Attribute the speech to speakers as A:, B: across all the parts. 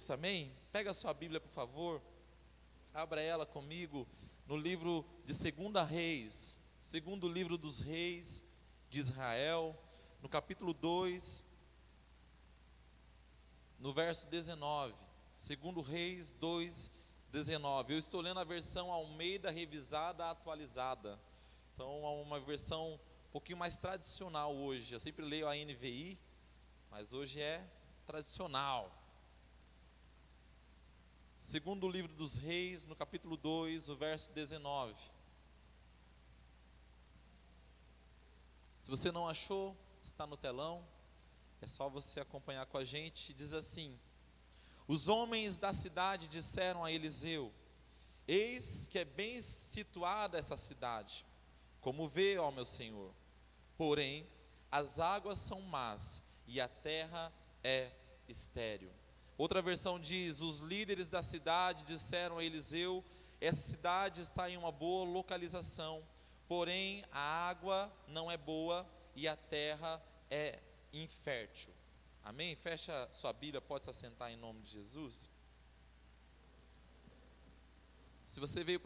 A: Deus, amém? Pega a sua Bíblia, por favor, abra ela comigo no livro de 2 Reis, segundo livro dos reis de Israel, no capítulo 2, no verso 19, 2 Reis 2, 19. Eu estou lendo a versão Almeida Revisada Atualizada, então é uma versão um pouquinho mais tradicional hoje. Eu sempre leio a NVI, mas hoje é tradicional. Segundo livro dos reis, no capítulo 2, o verso 19. Se você não achou, está no telão, é só você acompanhar com a gente. Diz assim: os homens da cidade disseram a Eliseu: eis que é bem situada essa cidade, como vê, ó meu senhor, porém as águas são más e a terra é estéril. Outra versão diz: os líderes da cidade disseram a Eliseu: essa cidade está em uma boa localização, porém a água não é boa e a terra é infértil. Amém? Fecha sua Bíblia, pode se assentar em nome de Jesus. Se você veio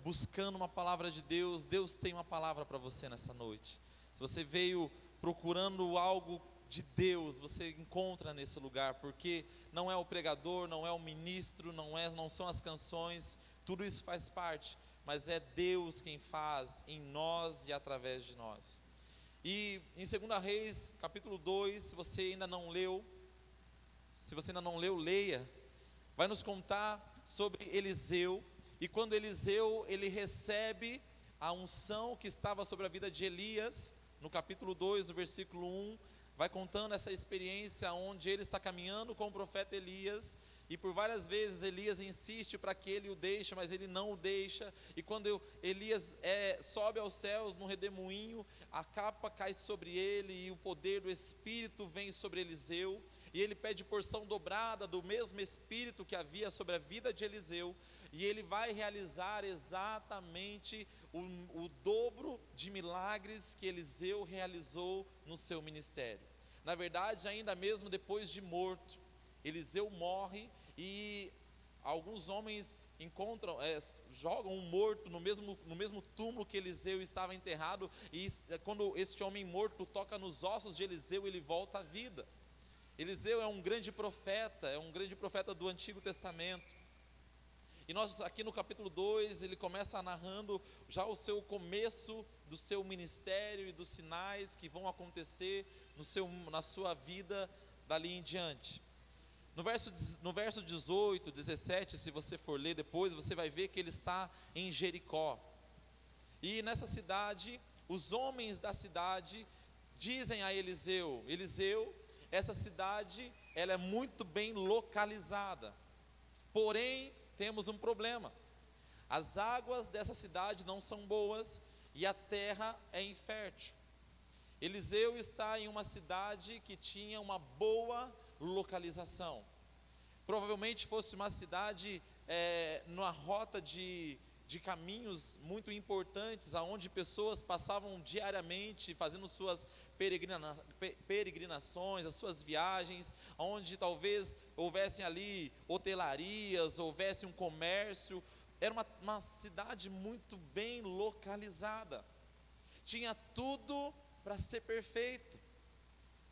A: buscando uma palavra de Deus, Deus tem uma palavra para você nessa noite. Se você veio procurando algo de Deus, você encontra nesse lugar, porque não é o pregador, não é o ministro, não são as canções, tudo isso faz parte, mas é Deus quem faz em nós e através de nós. E em 2 Reis, capítulo 2, se você ainda não leu, leia. Vai nos contar sobre Eliseu, e quando Eliseu, ele recebe a unção que estava sobre a vida de Elias, no capítulo 2, no versículo 1, vai contando essa experiência onde ele está caminhando com o profeta Elias, e por várias vezes Elias insiste para que ele o deixe, mas ele não o deixa, e quando Elias sobe aos céus no redemoinho, a capa cai sobre ele, e o poder do Espírito vem sobre Eliseu, e ele pede porção dobrada do mesmo Espírito que havia sobre a vida de Eliseu, e ele vai realizar exatamente o dobro de milagres que Eliseu realizou no seu ministério. Na verdade, ainda mesmo depois de morto, Eliseu morre e alguns homens jogam um morto no mesmo túmulo que Eliseu estava enterrado, e quando este homem morto toca nos ossos de Eliseu, ele volta à vida. Eliseu é um grande profeta do Antigo Testamento. E nós aqui no capítulo 2, ele começa narrando já o seu começo do seu ministério e dos sinais que vão acontecer na sua vida dali em diante. No verso 18, 17, se você for ler depois, você vai ver que ele está em Jericó. E nessa cidade, os homens da cidade dizem a Eliseu: Eliseu, essa cidade ela é muito bem localizada, porém temos um problema. As águas dessa cidade não são boas e a terra é infértil. Eliseu está em uma cidade que tinha uma boa localização. Provavelmente fosse uma cidade numa rota de caminhos muito importantes, aonde pessoas passavam diariamente fazendo suas peregrinações, as suas viagens, onde talvez houvessem ali hotelarias, houvesse um comércio. Era uma cidade muito bem localizada, tinha tudo para ser perfeito,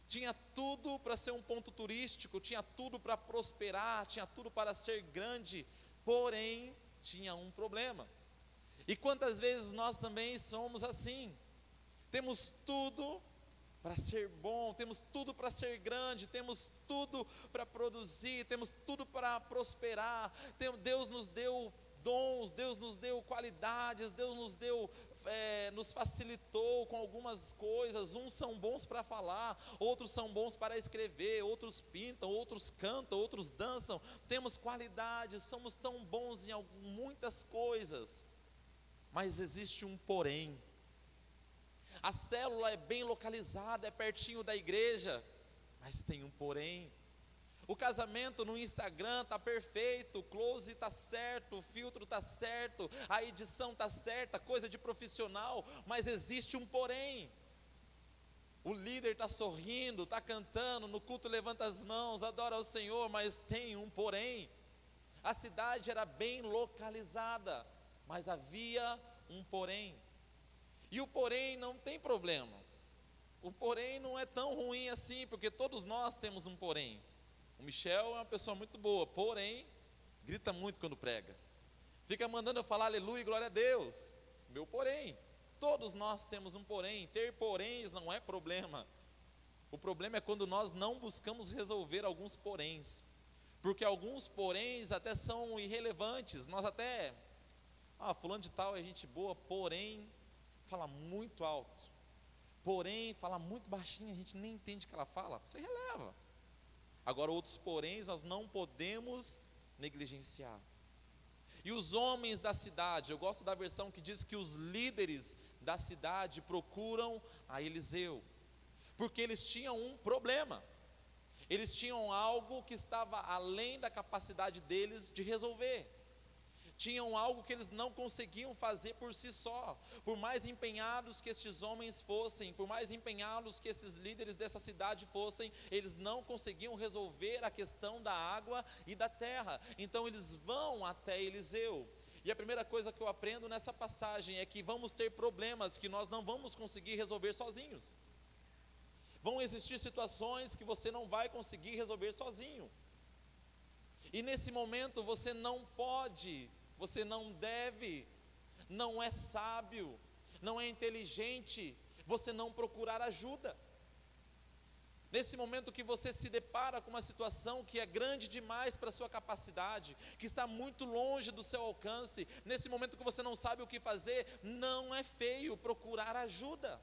A: tinha tudo para ser um ponto turístico, tinha tudo para prosperar, tinha tudo para ser grande, porém tinha um problema. E quantas vezes nós também somos assim? Temos tudo para ser bom, temos tudo para ser grande, temos tudo para produzir, temos tudo para prosperar. Deus nos deu dons, Deus nos deu qualidades, Deus nos facilitou com algumas coisas. Uns são bons para falar, outros são bons para escrever, outros pintam, outros cantam, outros dançam. Temos qualidades, somos tão bons em muitas coisas, mas existe um porém. A célula é bem localizada, é pertinho da igreja, mas tem um porém. O casamento no Instagram está perfeito, o close está certo, o filtro está certo, a edição está certa, coisa de profissional, mas existe um porém. O líder está sorrindo, está cantando, no culto levanta as mãos, adora ao Senhor, mas tem um porém. A cidade era bem localizada, mas havia um porém. E o porém não tem problema. O porém não é tão ruim assim, porque todos nós temos um porém. O Michel é uma pessoa muito boa, porém, grita muito quando prega. Fica mandando eu falar aleluia e glória a Deus. Meu porém. Todos nós temos um porém. Ter poréns não é problema. O problema é quando nós não buscamos resolver alguns poréns. Porque alguns poréns até são irrelevantes. Nós até, fulano de tal é gente boa, porém, fala muito alto. Porém, fala muito baixinho, a gente nem entende o que ela fala. Você releva. Agora, outros poréns nós não podemos negligenciar. E os homens da cidade, eu gosto da versão que diz que os líderes da cidade procuram a Eliseu, porque eles tinham um problema, eles tinham algo que estava além da capacidade deles de resolver, tinham algo que eles não conseguiam fazer por si só. Por mais empenhados que estes homens fossem, por mais empenhados que esses líderes dessa cidade fossem, eles não conseguiam resolver a questão da água e da terra. Então eles vão até Eliseu. E a primeira coisa que eu aprendo nessa passagem é que vamos ter problemas que nós não vamos conseguir resolver sozinhos. Vão existir situações que você não vai conseguir resolver sozinho. E nesse momento você não pode, você não deve, não é sábio, não é inteligente você não procurar ajuda. Nesse momento que você se depara com uma situação que é grande demais para a sua capacidade, que está muito longe do seu alcance, nesse momento que você não sabe o que fazer, não é feio procurar ajuda.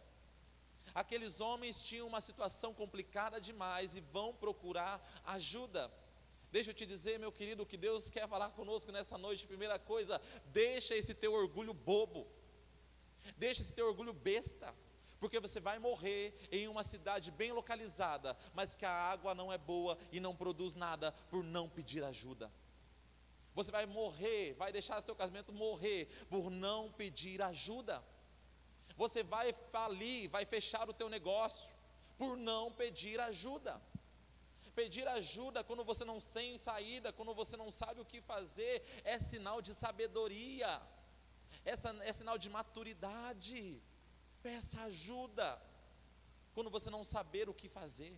A: Aqueles homens tinham uma situação complicada demais e vão procurar ajuda. Deixa eu te dizer, meu querido, o que Deus quer falar conosco nessa noite. Primeira coisa, deixa esse teu orgulho bobo, deixa esse teu orgulho besta, porque você vai morrer em uma cidade bem localizada, mas que a água não é boa e não produz nada por não pedir ajuda. Você vai morrer, vai deixar seu casamento morrer por não pedir ajuda. Você vai falir, vai fechar o teu negócio por não pedir ajuda. Pedir ajuda quando você não tem saída, quando você não sabe o que fazer, é sinal de sabedoria, é sinal de maturidade. Peça ajuda quando você não saber o que fazer.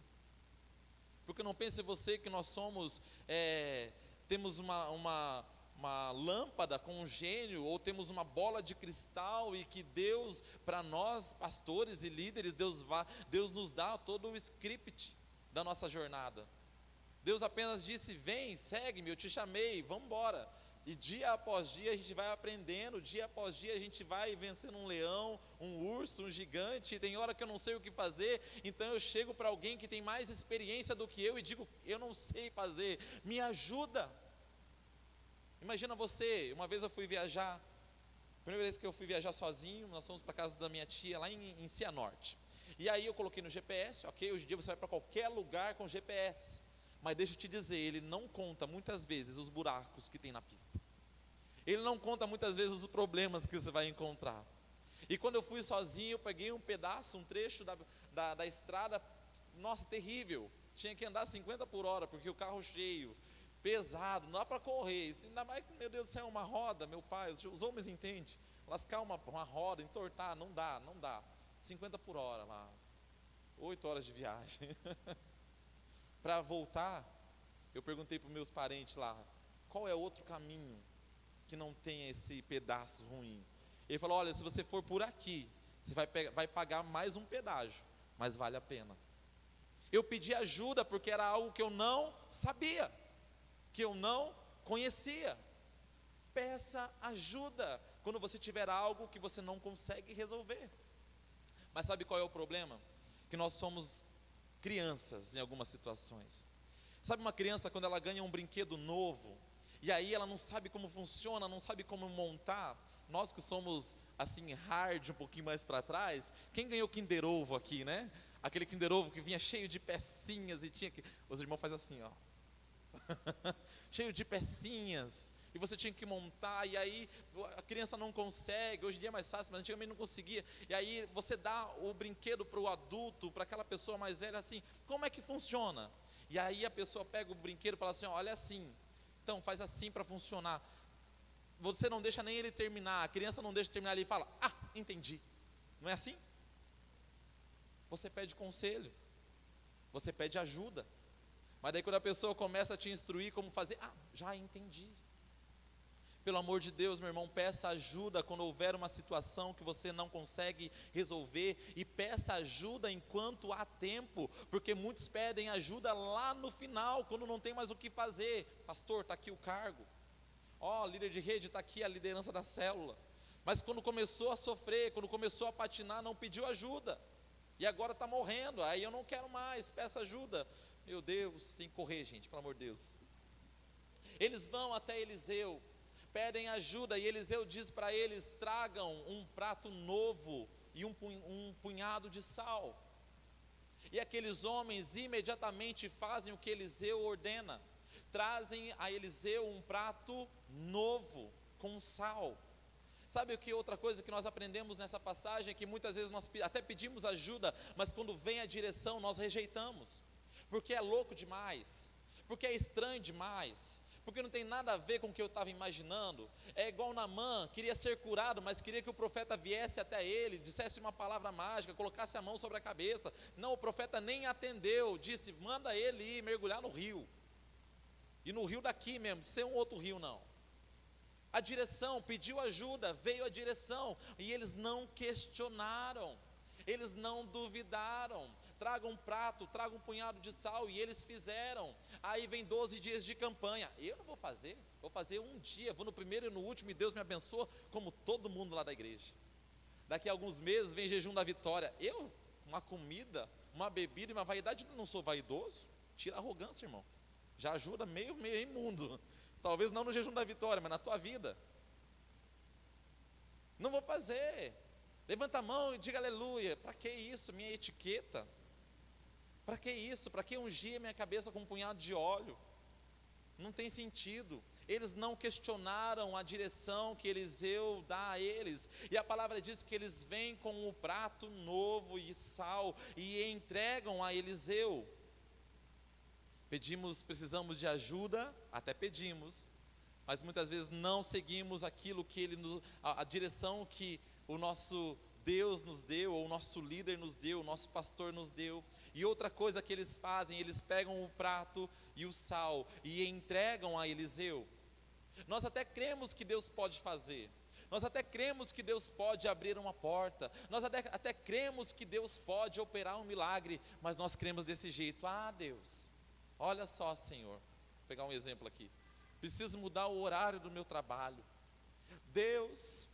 A: Porque não pense você que nós somos, temos uma lâmpada com um gênio, ou temos uma bola de cristal, e que Deus, para nós pastores e líderes, Deus nos dá todo o script da nossa jornada. Deus apenas disse: vem, segue-me, eu te chamei, vamos embora. E dia após dia a gente vai aprendendo, dia após dia a gente vai vencendo um leão, um urso, um gigante. E tem hora que eu não sei o que fazer, então eu chego para alguém que tem mais experiência do que eu e digo: eu não sei fazer, me ajuda. Imagina você, uma vez eu fui viajar, primeira vez que eu fui viajar sozinho, nós fomos para a casa da minha tia lá em Cianorte. E aí eu coloquei no GPS, ok, hoje em dia você vai para qualquer lugar com GPS, mas deixa eu te dizer, ele não conta muitas vezes os buracos que tem na pista, ele não conta muitas vezes os problemas que você vai encontrar. E quando eu fui sozinho, eu peguei um pedaço, um trecho da estrada, nossa, terrível, tinha que andar 50 por hora, porque o carro cheio, pesado, não dá para correr, ainda mais que, meu Deus do céu, uma roda, meu pai, os homens entendem, lascar uma roda, entortar, não dá, 50 por hora lá, 8 horas de viagem. Para voltar, eu perguntei para os meus parentes lá, qual é outro caminho que não tem esse pedaço ruim? Ele falou: olha, se você for por aqui, você vai pagar mais um pedágio, mas vale a pena. Eu pedi ajuda porque era algo que eu não sabia, que eu não conhecia. Peça ajuda quando você tiver algo que você não consegue resolver. Mas sabe qual é o problema? Que nós somos crianças em algumas situações. Sabe uma criança quando ela ganha um brinquedo novo, e aí ela não sabe como funciona, não sabe como montar? Nós que somos assim hard, um pouquinho mais para trás, quem ganhou Kinder Ovo aqui, né? Aquele Kinder Ovo que vinha cheio de pecinhas e tinha que... Os irmãos fazem assim, ó. Cheio de pecinhas, e você tinha que montar, e aí a criança não consegue. Hoje em dia é mais fácil, mas antigamente não conseguia. E aí você dá o brinquedo para o adulto, para aquela pessoa mais velha, assim, como é que funciona? E aí a pessoa pega o brinquedo e fala assim, olha assim, então faz assim para funcionar. Você não deixa nem ele terminar, a criança não deixa terminar, ele fala, entendi. Não é assim? Você pede conselho, você pede ajuda, mas daí quando a pessoa começa a te instruir como fazer, já entendi. Pelo amor de Deus, meu irmão, peça ajuda quando houver uma situação que você não consegue resolver, e peça ajuda enquanto há tempo, porque muitos pedem ajuda lá no final, quando não tem mais o que fazer. Pastor, está aqui o cargo, líder de rede, está aqui a liderança da célula, mas quando começou a sofrer, quando começou a patinar, não pediu ajuda, e agora está morrendo, aí eu não quero mais, peça ajuda. Meu Deus, tem que correr, gente, pelo amor de Deus. Eles vão até Eliseu, pedem ajuda, e Eliseu diz para eles, tragam um prato novo e um punhado de sal. E aqueles homens imediatamente fazem o que Eliseu ordena, trazem a Eliseu um prato novo com sal. Sabe o que outra coisa que nós aprendemos nessa passagem, é que muitas vezes nós até pedimos ajuda, mas quando vem a direção nós rejeitamos, porque é louco demais, porque é estranho demais, porque não tem nada a ver com o que eu estava imaginando. É igual Naamã, queria ser curado, mas queria que o profeta viesse até ele, dissesse uma palavra mágica, colocasse a mão sobre a cabeça. Não, o profeta nem atendeu, disse, manda ele ir mergulhar no rio, e no rio daqui mesmo, sem um outro rio não. A direção, pediu ajuda, veio a direção, e eles não questionaram, eles não duvidaram. Traga um prato, traga um punhado de sal, e eles fizeram. Aí vem 12 dias de campanha, eu não vou fazer um dia, vou no primeiro e no último, e Deus me abençoa, como todo mundo lá da igreja. Daqui a alguns meses vem jejum da vitória, uma comida, uma bebida e uma vaidade, não sou vaidoso, tira a arrogância, irmão, já ajuda meio imundo, talvez não no jejum da vitória, mas na tua vida. Não vou fazer, levanta a mão e diga aleluia. Para que isso, minha etiqueta? Para que isso? Para que ungir minha cabeça com um punhado de óleo? Não tem sentido. Eles não questionaram a direção que Eliseu dá a eles, e a palavra diz que eles vêm com o prato novo e sal, e entregam a Eliseu. Precisamos de ajuda, até pedimos, mas muitas vezes não seguimos aquilo que a direção que o nosso Deus nos deu, ou o nosso líder nos deu, o nosso pastor nos deu. E outra coisa que eles fazem, eles pegam o prato e o sal e entregam a Eliseu. Nós até cremos que Deus pode fazer, nós até cremos que Deus pode abrir uma porta, nós até cremos que Deus pode operar um milagre, mas nós cremos desse jeito. Deus, olha só, Senhor, vou pegar um exemplo aqui, preciso mudar o horário do meu trabalho. Deus,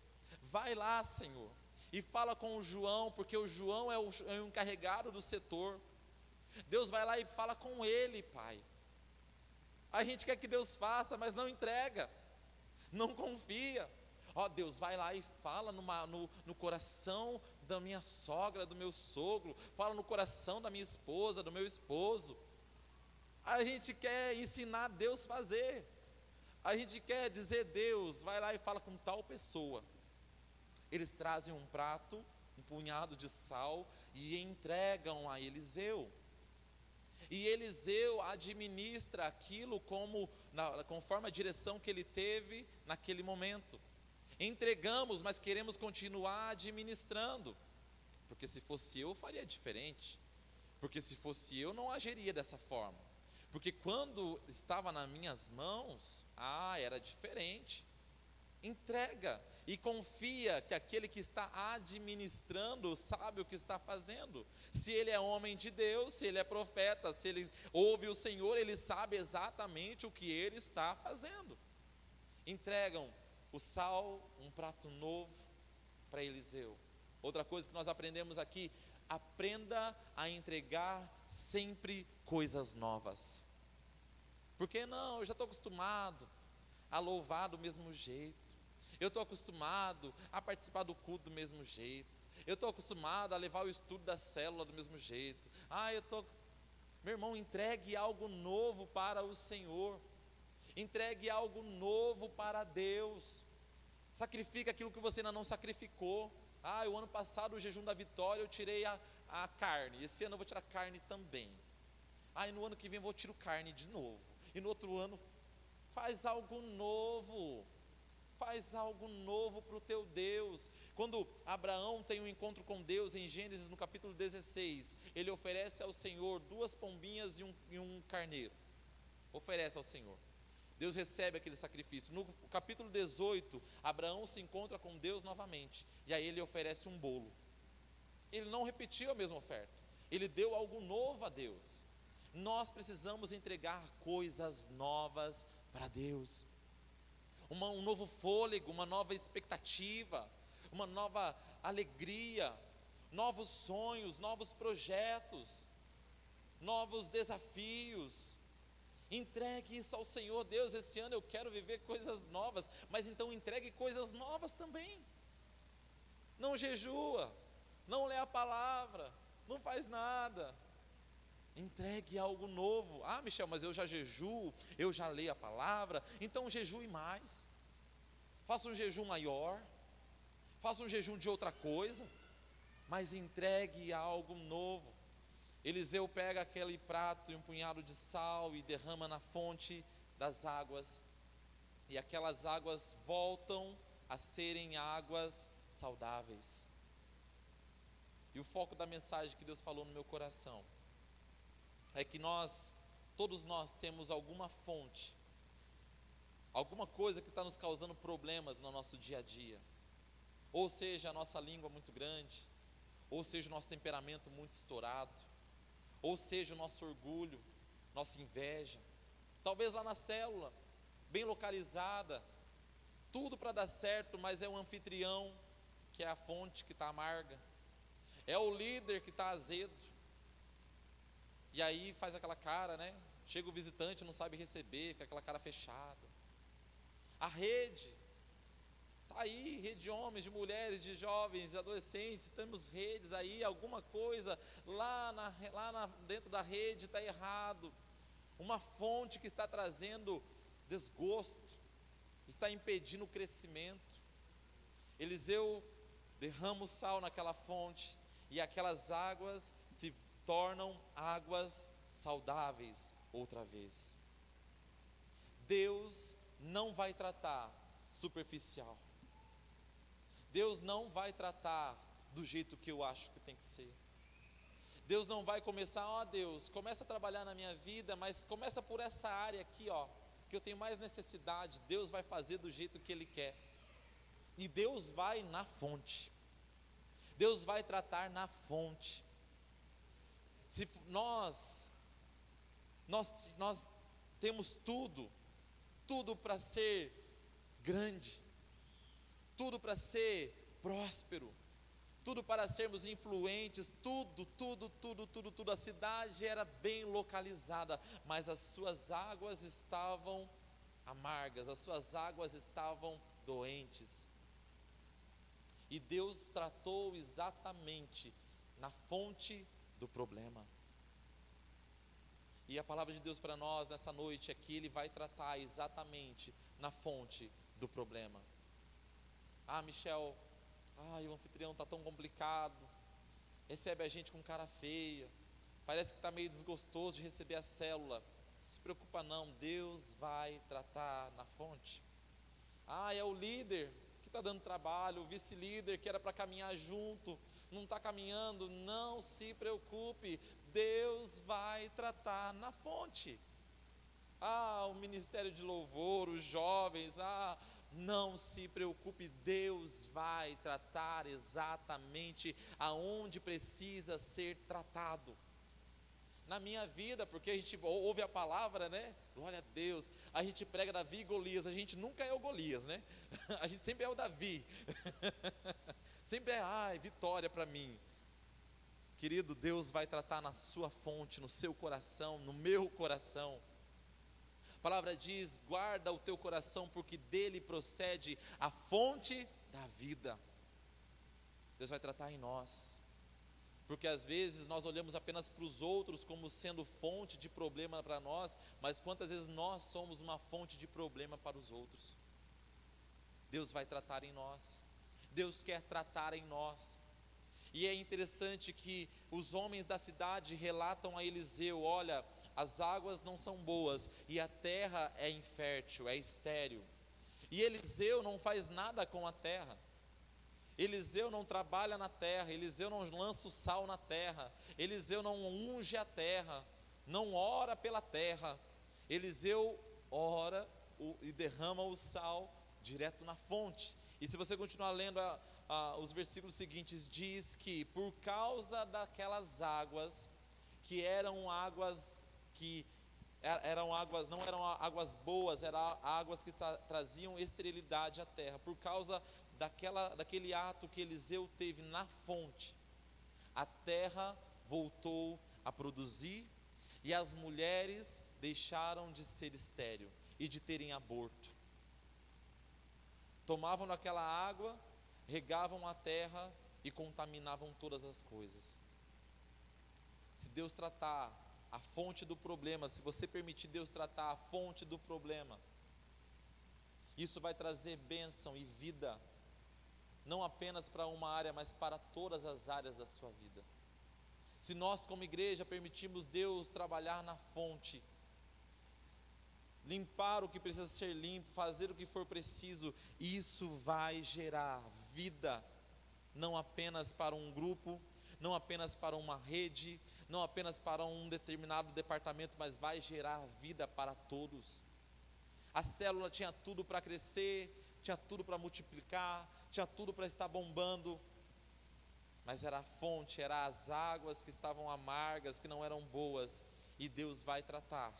A: vai lá, Senhor, e fala com o João, porque o João é o encarregado do setor. Deus, vai lá e fala com ele, Pai. A gente quer que Deus faça, mas não entrega, não confia. Deus, vai lá e fala no coração da minha sogra, do meu sogro, fala no coração da minha esposa, do meu esposo. A gente quer ensinar Deus a fazer, a gente quer dizer, Deus, vai lá e fala com tal pessoa. Eles trazem um prato, um punhado de sal, e entregam a Eliseu. E Eliseu administra aquilo conforme a direção que ele teve naquele momento. Entregamos, mas queremos continuar administrando, porque se fosse eu faria diferente, porque se fosse eu não agiria dessa forma, porque quando estava nas minhas mãos, era diferente. Entrega e confia que aquele que está administrando sabe o que está fazendo. Se ele é homem de Deus, se ele é profeta, se ele ouve o Senhor, ele sabe exatamente o que ele está fazendo. Entregam o sal, um prato novo para Eliseu. Outra coisa que nós aprendemos aqui, aprenda a entregar sempre coisas novas. Porque não, eu já estou acostumado a louvar do mesmo jeito, eu estou acostumado a participar do culto do mesmo jeito, eu estou acostumado a levar o estudo da célula do mesmo jeito. Meu irmão, entregue algo novo para o Senhor. Entregue algo novo para Deus. Sacrifique aquilo que você ainda não sacrificou. O ano passado, o jejum da vitória, eu tirei a carne. Esse ano eu vou tirar carne também. E no ano que vem eu vou tirar carne de novo. E no outro ano, faz algo novo. Faz algo novo para o teu Deus. Quando Abraão tem um encontro com Deus em Gênesis no capítulo 16, ele oferece ao Senhor 2 pombinhas e um carneiro. Oferece ao Senhor. Deus recebe aquele sacrifício. No capítulo 18, Abraão se encontra com Deus novamente. E aí ele oferece um bolo. Ele não repetiu a mesma oferta. Ele deu algo novo a Deus. Nós precisamos entregar coisas novas para Deus. Um novo fôlego, uma nova expectativa, uma nova alegria, novos sonhos, novos projetos, novos desafios. Entregue isso ao Senhor. Deus, esse ano eu quero viver coisas novas, mas então entregue coisas novas também. Não jejua, não lê a palavra, não faz nada. Entregue algo novo. Michel, mas eu já jejuo, eu já leio a palavra, então jejue mais. Faça um jejum maior, faça um jejum de outra coisa, mas entregue algo novo. Eliseu pega aquele prato e um punhado de sal e derrama na fonte das águas, e aquelas águas voltam a serem águas saudáveis. E o foco da mensagem que Deus falou no meu coração é que todos nós temos alguma fonte, alguma coisa que está nos causando problemas no nosso dia a dia. Ou seja, a nossa língua muito grande, ou seja, o nosso temperamento muito estourado, ou seja, o nosso orgulho, nossa inveja. Talvez lá na célula, bem localizada, tudo para dar certo, mas é o anfitrião que é a fonte que está amarga, é o líder que está azedo. E aí faz aquela cara, né? Chega o visitante, não sabe receber, com aquela cara fechada. A rede, está aí, rede de homens, de mulheres, de jovens, de adolescentes, temos redes aí, alguma coisa dentro da rede está errado. Uma fonte que está trazendo desgosto, está impedindo o crescimento. Eliseu derrama o sal naquela fonte, e aquelas águas se tornam águas saudáveis outra vez. Deus não vai tratar superficial. Deus não vai tratar do jeito que eu acho que tem que ser. Deus não vai começar, Deus, começa a trabalhar na minha vida, mas começa por essa área aqui, que eu tenho mais necessidade. Deus vai fazer do jeito que Ele quer. E Deus vai na fonte. Deus vai tratar na fonte. Se nós temos tudo para ser grande, tudo para ser próspero, tudo para sermos influentes, tudo. A cidade era bem localizada, mas as suas águas estavam amargas, as suas águas estavam doentes. E Deus tratou exatamente na fonte do problema. E a palavra de Deus para nós nessa noite é que Ele vai tratar exatamente na fonte do problema. Michel, o anfitrião está tão complicado, recebe a gente com cara feia, parece que está meio desgostoso de receber a célula. Não se preocupa não, Deus vai tratar na fonte. É o líder que está dando trabalho, o vice-líder que era para caminhar junto, não está caminhando. Não se preocupe, Deus vai tratar na fonte. O ministério de louvor, os jovens, não se preocupe, Deus vai tratar exatamente aonde precisa ser tratado. Na minha vida, porque a gente ouve a palavra, né? Glória a Deus. A gente prega Davi e Golias, a gente nunca é o Golias, né? A gente sempre é o Davi. Sempre é, vitória para mim. Querido, Deus vai tratar na sua fonte, no seu coração, no meu coração. A palavra diz: guarda o teu coração, porque dele procede a fonte da vida. Deus vai tratar em nós. Porque às vezes nós olhamos apenas para os outros como sendo fonte de problema para nós, mas quantas vezes nós somos uma fonte de problema para os outros? Deus vai tratar em nós, Deus quer tratar em nós. E é interessante que os homens da cidade relatam a Eliseu: olha, as águas não são boas e a terra é infértil, é estéril. E Eliseu não faz nada com a terra. Eliseu não trabalha na terra, Eliseu não lança o sal na terra, Eliseu não unge a terra, não ora pela terra. Eliseu ora e derrama o sal direto na fonte. E se você continuar lendo os versículos seguintes, diz que por causa daquelas águas, que eram águas não eram águas boas, eram águas que traziam esterilidade à terra, por causa daquele ato que Eliseu teve na fonte, a terra voltou a produzir, e as mulheres deixaram de ser estéril e de terem aborto. Tomavam daquela água, regavam a terra e contaminavam todas as coisas. Se Deus tratar a fonte do problema, se você permitir Deus tratar a fonte do problema, isso vai trazer bênção e vida, não apenas para uma área, mas para todas as áreas da sua vida. Se nós como igreja permitirmos Deus trabalhar na fonte, limpar o que precisa ser limpo, fazer o que for preciso, isso vai gerar vida, não apenas para um grupo, não apenas para uma rede, não apenas para um determinado departamento, mas vai gerar vida para todos. A célula tinha tudo para crescer, tinha tudo para multiplicar, tinha tudo para estar bombando, mas era a fonte, eram as águas que estavam amargas, que não eram boas, e Deus vai tratar,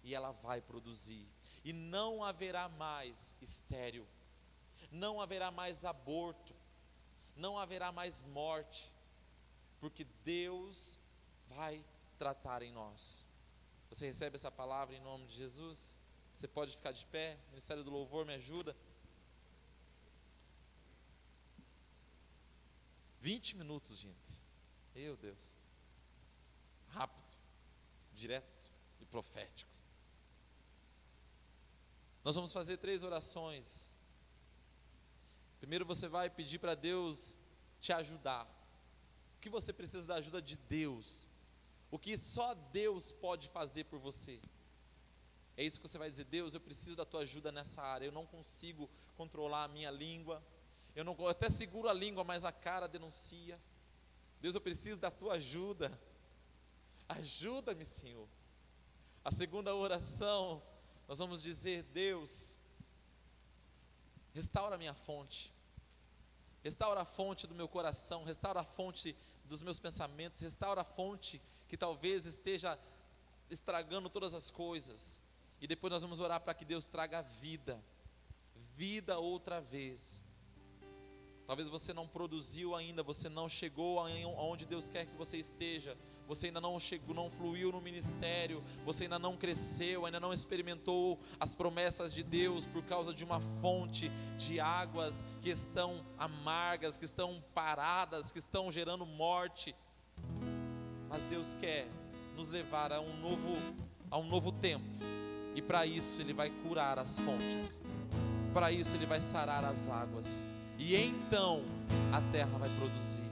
A: e ela vai produzir, e não haverá mais estéril, não haverá mais aborto, não haverá mais morte, porque Deus vai tratar em nós. Você recebe essa palavra em nome de Jesus? Você pode ficar de pé, Ministério do Louvor me ajuda. 20 minutos, gente. Meu Deus. Rápido, direto e profético. Nós vamos fazer 3 orações. Primeiro você vai pedir para Deus te ajudar. O que você precisa da ajuda de Deus? O que só Deus pode fazer por você? É isso que você vai dizer: Deus, eu preciso da tua ajuda nessa área. Eu não consigo controlar a minha língua. Eu até seguro a língua, mas a cara denuncia. Deus, eu preciso da tua ajuda. Ajuda-me, Senhor. A segunda oração, nós vamos dizer: Deus, restaura a minha fonte. Restaura a fonte do meu coração, restaura a fonte dos meus pensamentos, restaura a fonte que talvez esteja estragando todas as coisas. E depois nós vamos orar para que Deus traga vida outra vez. Talvez você não produziu ainda, você não chegou aonde Deus quer que você esteja, você ainda não chegou, não fluiu no ministério, você ainda não cresceu, ainda não experimentou as promessas de Deus por causa de uma fonte de águas que estão amargas, que estão paradas, que estão gerando morte. Mas Deus quer nos levar a um novo tempo, e para isso Ele vai curar as fontes, para isso Ele vai sarar as águas, e então a terra vai produzir.